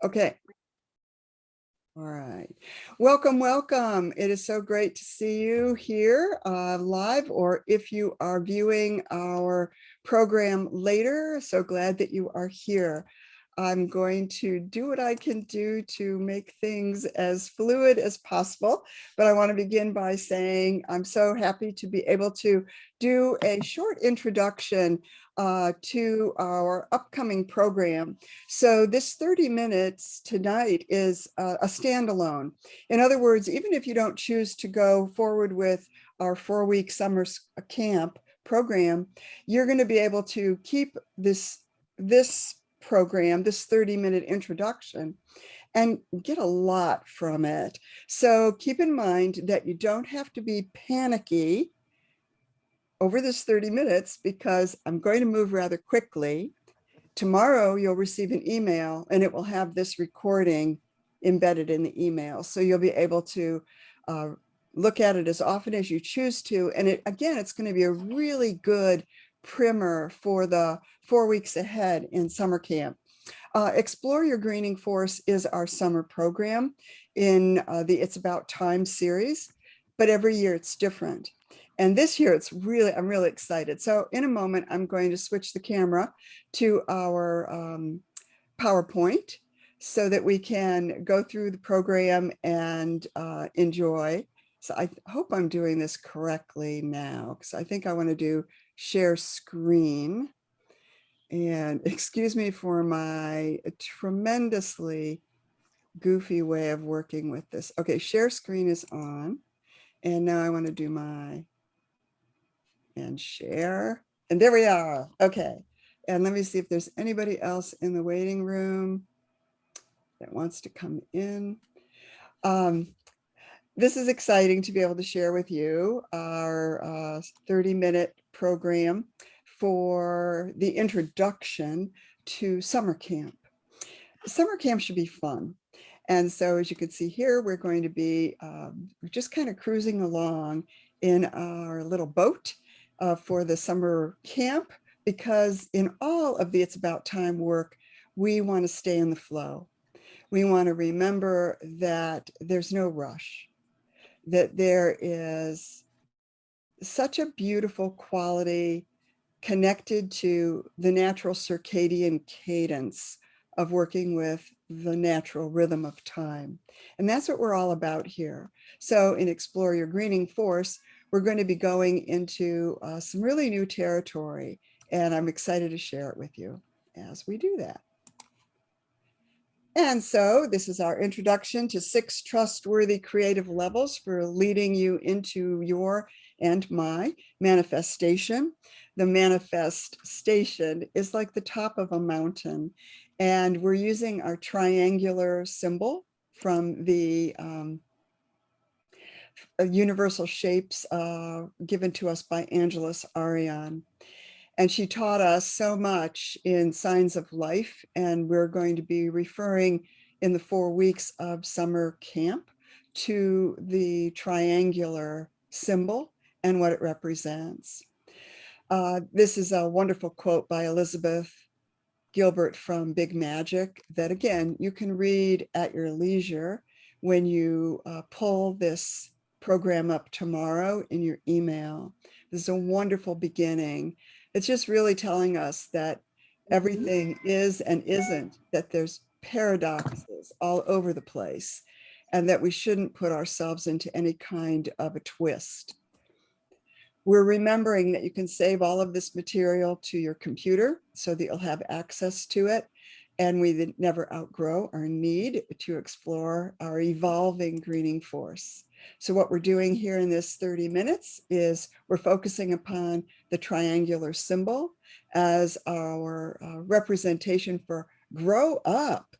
Okay. All right. Welcome, welcome. It is so great to see you here live, or if you are viewing our program later, so glad that you are here. I'm going to do what I can do to make things as fluid as possible, but I want to begin by saying I'm so happy to be able to do a short introduction to our upcoming program. So this 30 minutes tonight is a standalone. In other words, even if you don't choose to go forward with our 4-week summer camp program, you're going to be able to keep this program, this 30-minute introduction, and get a lot from it. So keep in mind that you don't have to be panicky over this 30 minutes because I'm going to move rather quickly. Tomorrow, you'll receive an email and it will have this recording embedded in the email. So you'll be able to look at it as often as you choose to. And again, it's going to be a really good primer for the 4 weeks ahead in summer camp. Explore Your Greening Force is our summer program in the It's About Time series, but every year it's different. And this year I'm really excited. So in a moment, I'm going to switch the camera to our PowerPoint so that we can go through the program and enjoy. So I hope I'm doing this correctly now, because I think I want to do share screen. And excuse me for my tremendously goofy way of working with this. Okay, share screen is on. And now I want to do and share. And there we are. Okay. And let me see if there's anybody else in the waiting room that wants to come in. This is exciting to be able to share with you our 30-minute program for the introduction to summer camp. Summer camp should be fun. And so as you can see here, we're going to be just kind of cruising along in our little boat for the summer camp, because in all of the It's About Time work, we want to stay in the flow. We want to remember that there's no rush, that there is such a beautiful quality connected to the natural circadian cadence of working with the natural rhythm of time. And that's what we're all about here. So in Explore Your Greening Force, we're going to be going into some really new territory, and I'm excited to share it with you as we do that. And so this is our introduction to 6 trustworthy creative levels for leading you into your and my manifestation. The manifestation is like the top of a mountain, and we're using our triangular symbol from the universal shapes given to us by Angeles Arion. And she taught us so much in Signs of Life, and we're going to be referring in the 4 weeks of summer camp to the triangular symbol and what it represents. This is a wonderful quote by Elizabeth Gilbert from Big Magic that, again, you can read at your leisure when you pull this program up tomorrow in your email. This is a wonderful beginning. It's just really telling us that everything is and isn't, that there's paradoxes all over the place, and that we shouldn't put ourselves into any kind of a twist. We're remembering that you can save all of this material to your computer so that you'll have access to it. And we never outgrow our need to explore our evolving greening force. So what we're doing here in this 30 minutes is we're focusing upon the triangular symbol as our representation for grow up,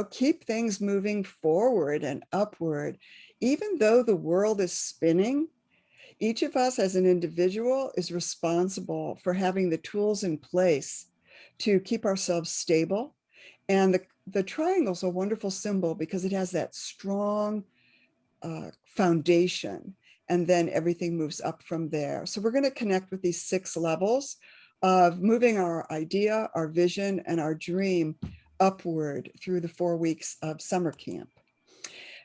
keep things moving forward and upward. Even though the world is spinning, each of us as an individual is responsible for having the tools in place to keep ourselves stable. And the triangle is a wonderful symbol because it has that strong foundation, and then everything moves up from there. So we're going to connect with these 6 levels of moving our idea, our vision, and our dream upward through the 4 weeks of summer camp.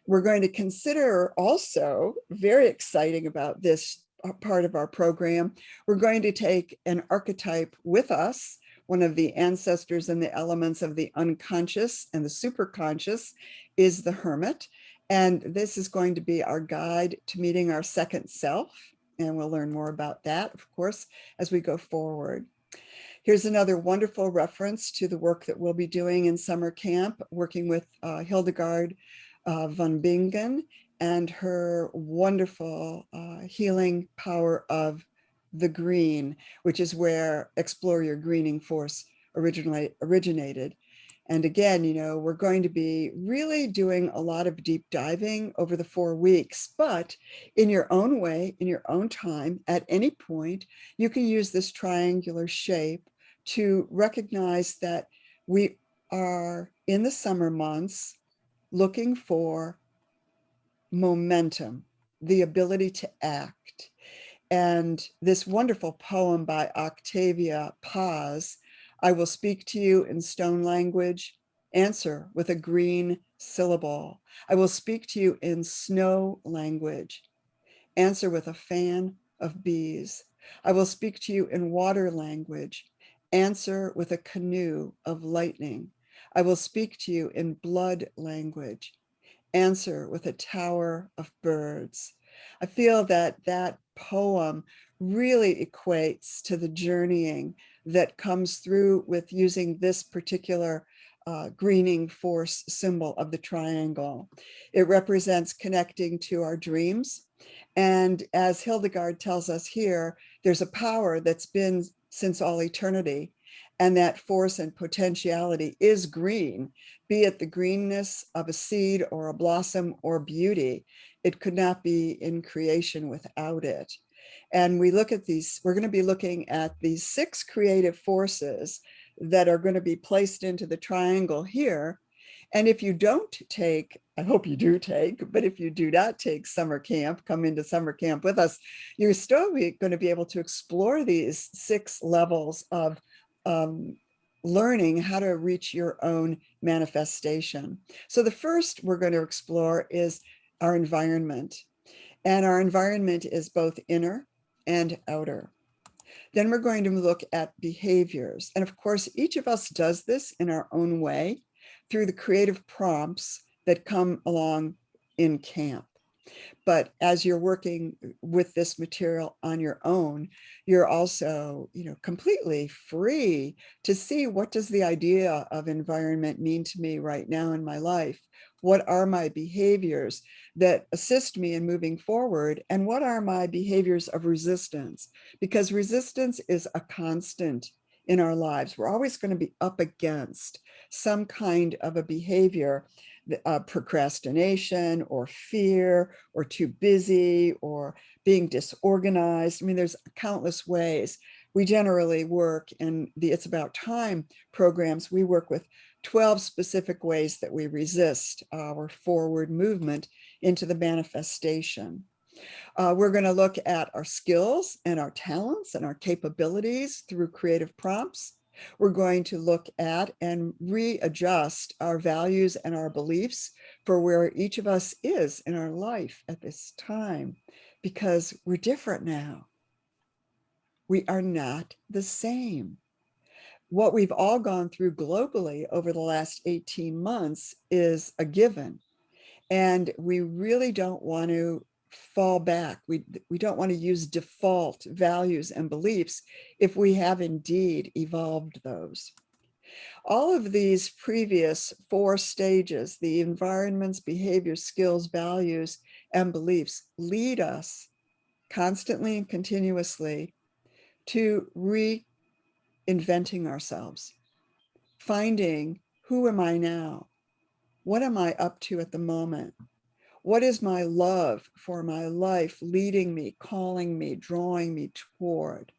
We're going to consider also, very exciting about this part of our program, we're going to take an archetype with us, one of the ancestors and the elements of the unconscious and the superconscious is the hermit. And this is going to be our guide to meeting our second self. And we'll learn more about that, of course, as we go forward. Here's another wonderful reference to the work that we'll be doing in summer camp, working with Hildegard von Bingen and her wonderful healing power of the green, which is where Explore Your Greening Force originated. And again, you know, we're going to be really doing a lot of deep diving over the 4 weeks, but in your own way, in your own time, at any point, you can use this triangular shape to recognize that we are in the summer months looking for momentum, the ability to act. And this wonderful poem by Octavia Paz, I will speak to you in stone language, answer with a green syllable. I will speak to you in snow language, answer with a fan of bees. I will speak to you in water language, answer with a canoe of lightning. I will speak to you in blood language, answer with a tower of birds. I feel that that poem really equates to the journeying that comes through with using this particular greening force symbol of the triangle. It represents connecting to our dreams. And as Hildegard tells us here, there's a power that's been since all eternity, and that force and potentiality is green, be it the greenness of a seed or a blossom or beauty. It could not be in creation without it. And we look at these, we're going to be looking at these 6 creative forces that are going to be placed into the triangle here. And if you don't take, I hope you do take, but if you do not take summer camp, come into summer camp with us, you're still going to be able to explore these 6 levels of learning how to reach your own manifestation. So the first we're going to explore is our environment. And our environment is both inner and outer. Then we're going to look at behaviors. And of course, each of us does this in our own way through the creative prompts that come along in camp. But as you're working with this material on your own, you're also, you know, completely free to see, what does the idea of environment mean to me right now in my life? What are my behaviors that assist me in moving forward? And what are my behaviors of resistance? Because resistance is a constant in our lives. We're always going to be up against some kind of a behavior, procrastination or fear or too busy or being disorganized. I mean, there's countless ways. We generally work in the It's About Time programs. We work with 12 specific ways that we resist our forward movement into the manifestation. We're going to look at our skills and our talents and our capabilities through creative prompts. We're going to look at and readjust our values and our beliefs for where each of us is in our life at this time, because we're different now. We are not the same. What we've all gone through globally over the last 18 months is a given. And we really don't want to fall back. We don't want to use default values and beliefs if we have indeed evolved those. All of these previous 4 stages, the environments, behaviors, skills, values, and beliefs, lead us constantly and continuously to reinventing ourselves, finding, who am I now? What am I up to at the moment? What is my love for my life leading me, calling me, drawing me toward?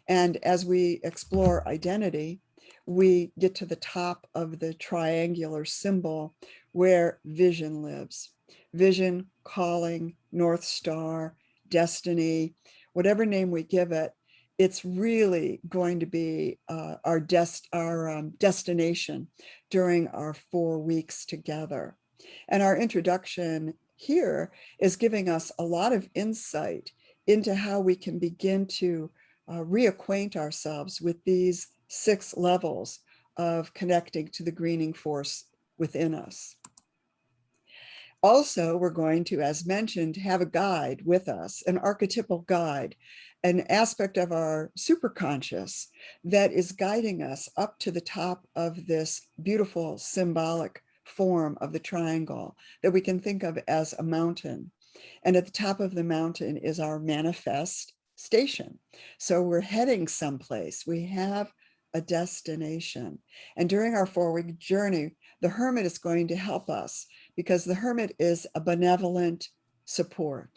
And as we explore identity, we get to the top of the triangular symbol where vision lives. Vision, calling, North Star, destiny, whatever name we give it, it's really going to be our destination during our 4 weeks together. And our introduction here is giving us a lot of insight into how we can begin to reacquaint ourselves with these 6 levels of connecting to the greening force within us. Also, we're going to, as mentioned, have a guide with us, an archetypal guide, an aspect of our superconscious that is guiding us up to the top of this beautiful symbolic form of the triangle that we can think of as a mountain. And at the top of the mountain is our manifest station. So we're heading someplace. We have a destination. And during our 4-week journey, the hermit is going to help us because the hermit is a benevolent support.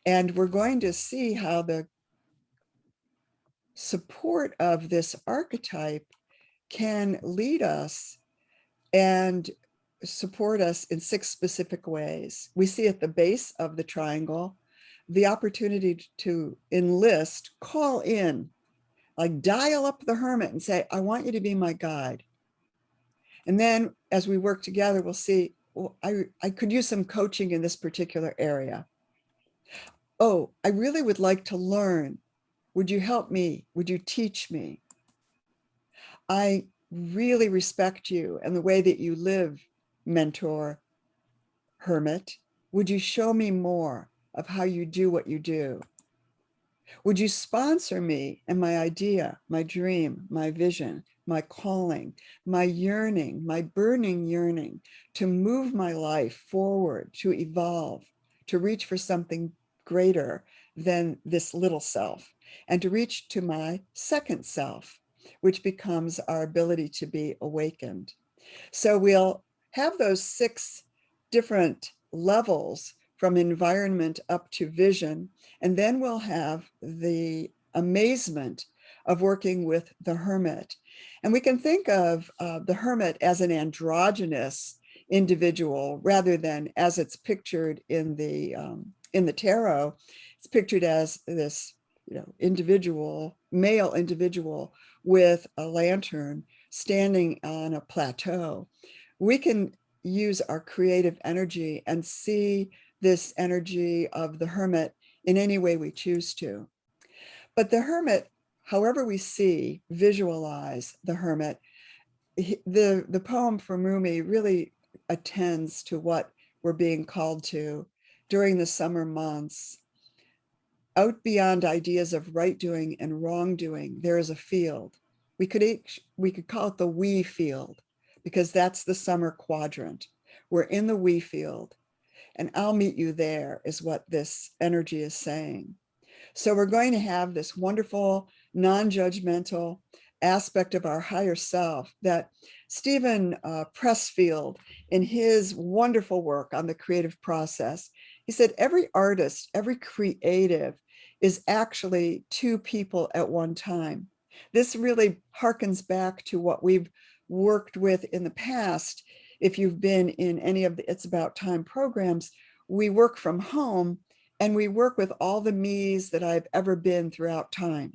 And we're going to see how the support of this archetype can lead us and support us in 6 specific ways. We see at the base of the triangle the opportunity to enlist, call in, like dial up the hermit and say, I want you to be my guide. And then as we work together, we'll see, well, I could use some coaching in this particular area. Oh, I really would like to learn. Would you help me? Would you teach me? I really respect you and the way that you live, mentor, hermit. Would you show me more of how you do what you do? Would you sponsor me and my idea, my dream, my vision, my calling, my yearning, my burning yearning to move my life forward, to evolve, to reach for something greater than this little self, and to reach to my second self, which becomes our ability to be awakened. So we'll have those 6 different levels from environment up to vision. And then we'll have the amazement of working with the hermit. And we can think of the hermit as an androgynous individual rather than as it's pictured in the tarot. It's pictured as this, individual, male individual with a lantern standing on a plateau. We can use our creative energy and see this energy of the hermit in any way we choose to. But the hermit, however we see, visualize the hermit, the poem from Rumi really attends to what we're being called to during the summer months. Out beyond ideas of right doing and wrongdoing, there is a field. We could call it the we field because that's the summer quadrant. We're in the we field. And I'll meet you there is what this energy is saying. So we're going to have this wonderful, non-judgmental aspect of our higher self that Stephen Pressfield, in his wonderful work on the creative process, he said, every artist, every creative is actually 2 people at one time. This really harkens back to what we've worked with in the past. If you've been in any of the It's About Time programs, we work from home and we work with all the me's that I've ever been throughout time,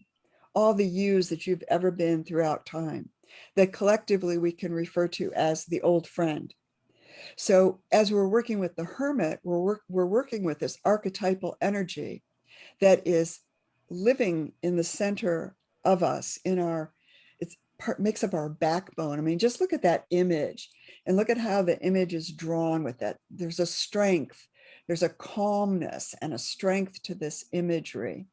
all the you's that you've ever been throughout time, that collectively we can refer to as the old friend. So as we're working with the hermit, we're working with this archetypal energy that is living in the center of us, makes up our backbone. I mean, just look at that image and look at how the image is drawn with that. There's a strength, there's a calmness and a strength to this imagery.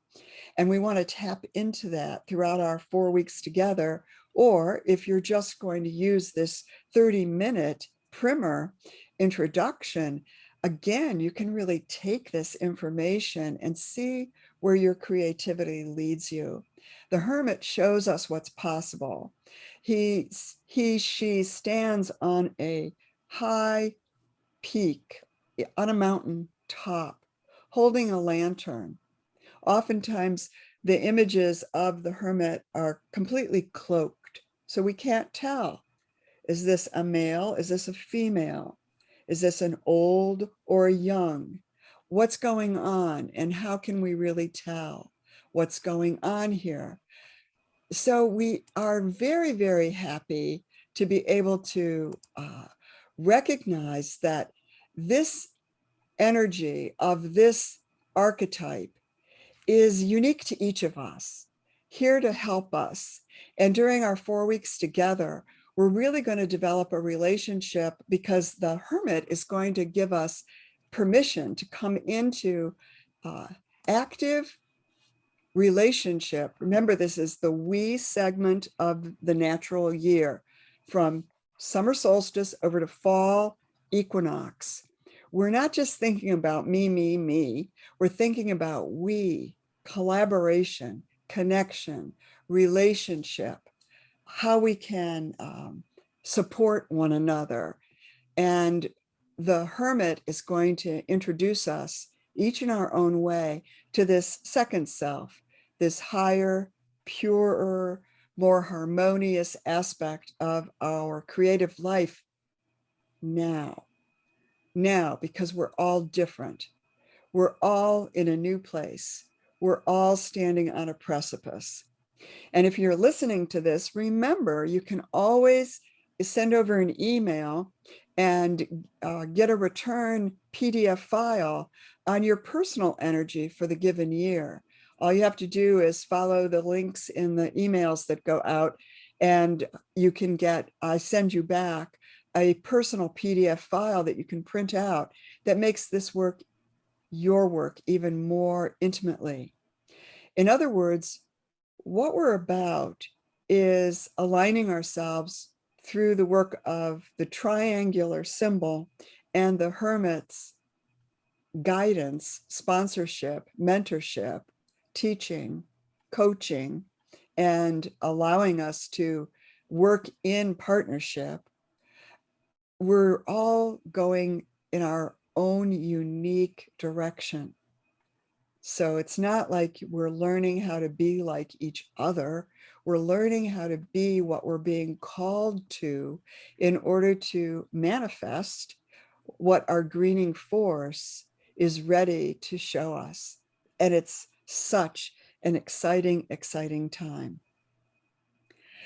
And we want to tap into that throughout our 4 weeks together. Or if you're just going to use this 30-minute primer introduction, again, you can really take this information and see where your creativity leads you. The hermit shows us what's possible. She stands on a high peak, on a mountain top, holding a lantern. Oftentimes, the images of the hermit are completely cloaked, so we can't tell. Is this a male? Is this a female? Is this an old or a young? What's going on and how can we really tell what's going on here? So we are very, very happy to be able to recognize that this energy of this archetype is unique to each of us, here to help us. And during our 4 weeks together, we're really going to develop a relationship, because the hermit is going to give us permission to come into active relationship. Remember, this is the we segment of the natural year, from summer solstice over to fall equinox. We're not just thinking about me, me, me. We're thinking about we, collaboration, connection, relationship, how we can support one another. And the hermit is going to introduce us, each in our own way, to this second self, this higher, purer, more harmonious aspect of our creative life now. Now, because we're all different. We're all in a new place. We're all standing on a precipice. And if you're listening to this, remember, you can always send over an email and get a return PDF file on your personal energy for the given year. All you have to do is follow the links in the emails that go out, and you can get, I send you back a personal PDF file that you can print out that makes this work, your work, even more intimately. In other words, what we're about is aligning ourselves through the work of the triangular symbol and the hermit's guidance, sponsorship, mentorship, teaching, coaching, and allowing us to work in partnership. We're all going in our own unique direction. So it's not like we're learning how to be like each other. We're learning how to be what we're being called to in order to manifest what our greening force is ready to show us. And it's such an exciting, exciting time.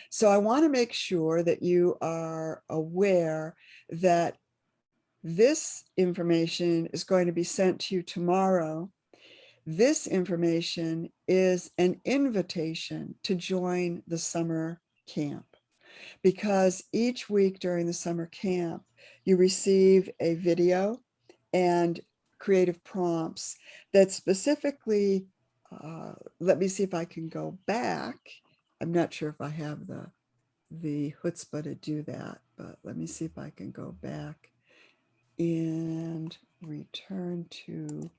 So I want to make sure that you are aware that this information is going to be sent to you tomorrow. This information is an invitation to join the summer camp, because each week during the summer camp, you receive a video and creative prompts that specifically, let me see if I can go back. I'm not sure if I have the chutzpah to do that, but let me see if I can go back and return to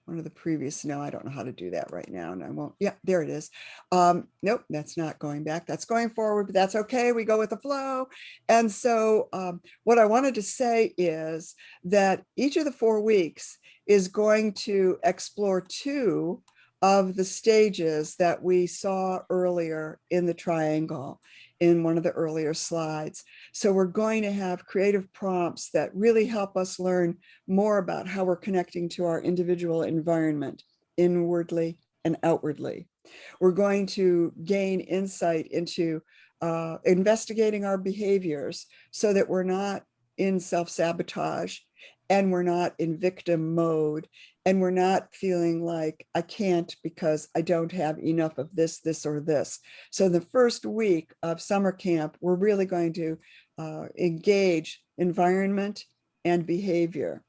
one of the previous. No, I don't know how to do that right now, and I won't. Yeah, there it is. Nope, that's not going back. That's going forward, but that's okay. We go with the flow. And so what I wanted to say is that each of the 4 weeks is going to explore 2 of the stages that we saw earlier in the triangle in one of the earlier slides. So we're going to have creative prompts that really help us learn more about how we're connecting to our individual environment, inwardly and outwardly. We're going to gain insight into investigating our behaviors so that we're not in self-sabotage, and we're not in victim mode, and we're not feeling like I can't because I don't have enough of this, this, or this. So the first week of summer camp, we're really going to engage environment and behavior.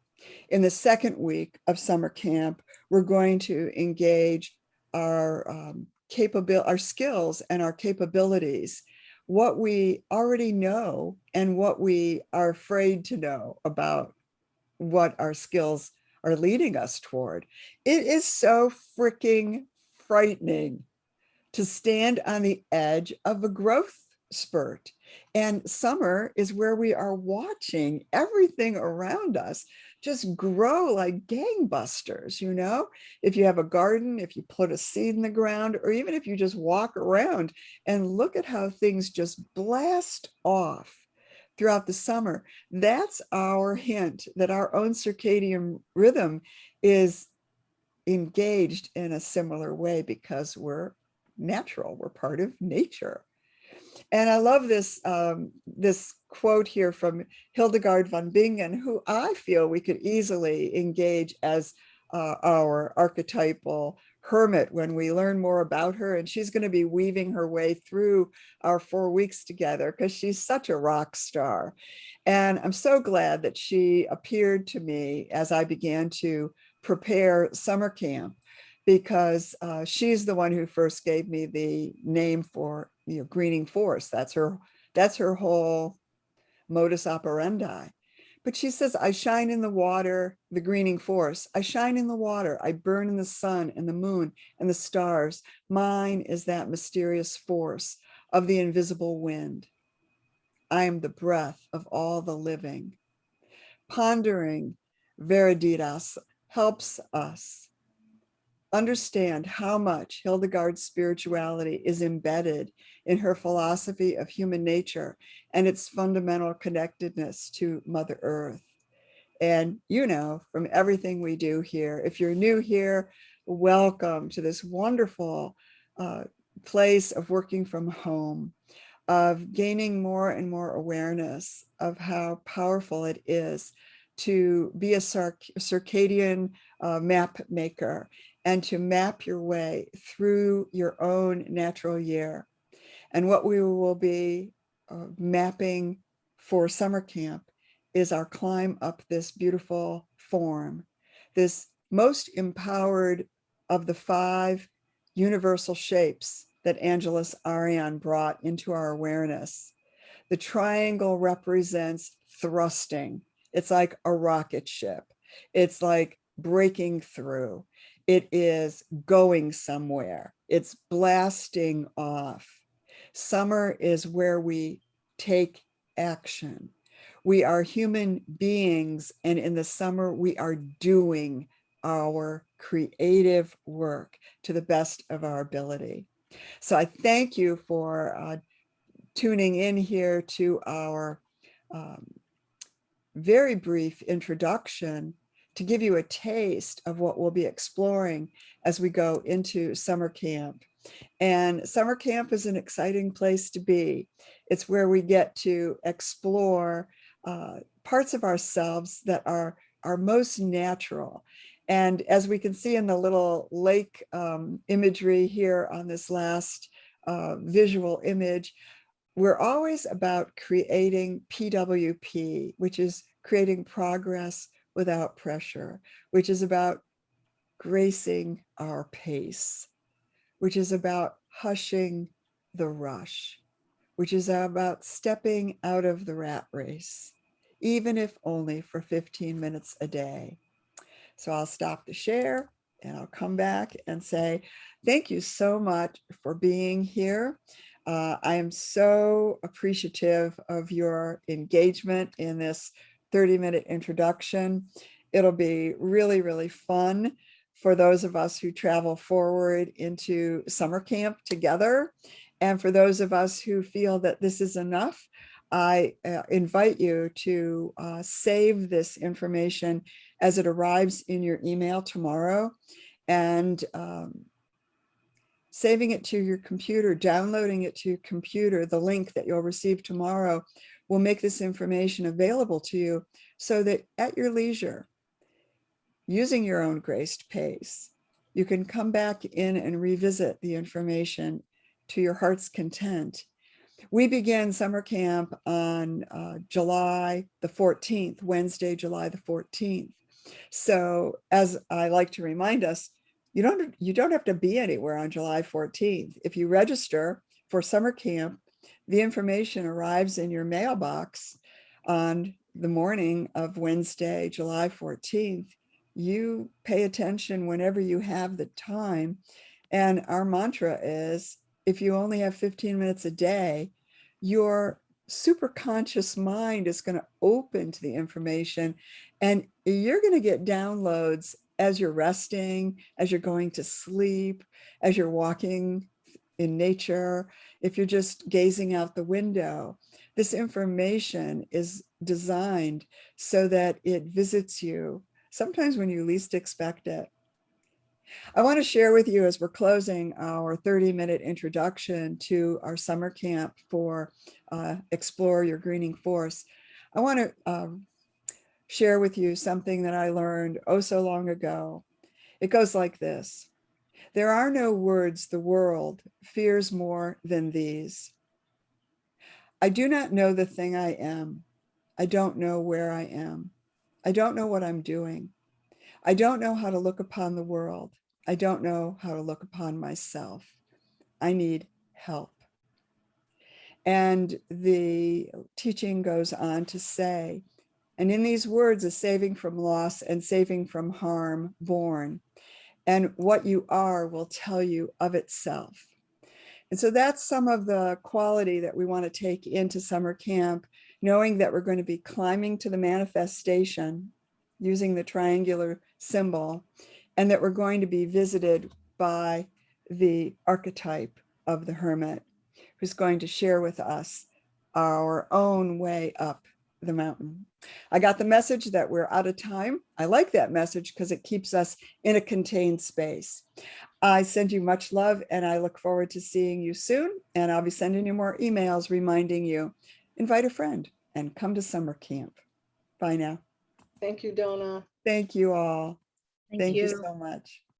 In the second week of summer camp, we're going to engage our our skills and our capabilities, what we already know and what we are afraid to know about what our skills are leading us toward. It is so freaking frightening to stand on the edge of a growth spurt. And summer is where we are watching everything around us just grow like gangbusters. You know, if you have a garden, if you put a seed in the ground, or even if you just walk around and look at how things just blast off throughout the summer, that's our hint that our own circadian rhythm is engaged in a similar way, because we're natural, we're part of nature. And I love this quote here from Hildegard von Bingen, who I feel we could easily engage as our archetypal hermit when we learn more about her. And she's going to be weaving her way through our 4 weeks together because she's such a rock star. And I'm so glad that she appeared to me as I began to prepare summer camp, because she's the one who first gave me the name for, greening force. That's her whole modus operandi. But she says, I shine in the water, the greening force. I shine in the water. I burn in the sun and the moon and the stars. Mine is that mysterious force of the invisible wind. I am the breath of all the living. Pondering Veriditas helps us understand how much Hildegard's spirituality is embedded in her philosophy of human nature and its fundamental connectedness to Mother Earth. And, from everything we do here, if you're new here, welcome to this wonderful place of working from home, of gaining more and more awareness of how powerful it is to be a circadian map maker and to map your way through your own natural year. And what we will be mapping for summer camp is our climb up this beautiful form, this most empowered of the 5 universal shapes that Angeles Arion brought into our awareness. The triangle represents thrusting. It's like a rocket ship. It's like breaking through. It is going somewhere. It's blasting off. Summer is where we take action. We are human beings, and in the summer, we are doing our creative work to the best of our ability. So I thank you for tuning in here to our very brief introduction to give you a taste of what we'll be exploring as we go into summer camp. And summer camp is an exciting place to be. It's where we get to explore parts of ourselves that are most natural. And as we can see in the little lake imagery here on this last visual image, we're always about creating PWP, which is creating progress without pressure, which is about gracing our pace, which is about hushing the rush, which is about stepping out of the rat race, even if only for 15 minutes a day. So I'll stop the share and I'll come back and say, thank you so much for being here. I am so appreciative of your engagement in this 30-minute introduction. It'll be really, really fun for those of us who travel forward into summer camp together. And for those of us who feel that this is enough, I invite you to save this information as it arrives in your email tomorrow, and saving it to your computer, downloading it to your computer. The link that you'll receive tomorrow will make this information available to you so that at your leisure, using your own graced pace, you can come back in and revisit the information to your heart's content. We began summer camp on July the 14th, Wednesday, July the 14th. So as I like to remind us, you don't have to be anywhere on July 14th. If you register for summer camp, the information arrives in your mailbox on the morning of Wednesday, July 14th. You pay attention whenever you have the time. And our mantra is, if you only have 15 minutes a day, your super conscious mind is going to open to the information, and you're going to get downloads as you're resting, as you're going to sleep, as you're walking in nature, if you're just gazing out the window. This information is designed so that it visits you sometimes when you least expect it. I want to share with you as we're closing our 30-minute introduction to our summer camp for Explore Your Greening Force. I want to share with you something that I learned oh so long ago. It goes like this. There are no words the world fears more than these. I do not know the thing I am. I don't know where I am. I don't know what I'm doing. I don't know how to look upon the world. I don't know how to look upon myself. I need help. And the teaching goes on to say, and in these words is saving from loss and saving from harm born. And what you are will tell you of itself. And so that's some of the quality that we want to take into summer camp, knowing that we're going to be climbing to the manifestation using the triangular symbol, and that we're going to be visited by the archetype of the hermit, who's going to share with us our own way up the mountain. I got the message that we're out of time. I like that message because it keeps us in a contained space. I send you much love and I look forward to seeing you soon. And I'll be sending you more emails reminding you, invite a friend and come to summer camp. Bye now. Thank you, Donna. Thank you all. Thank Thank you you. so much.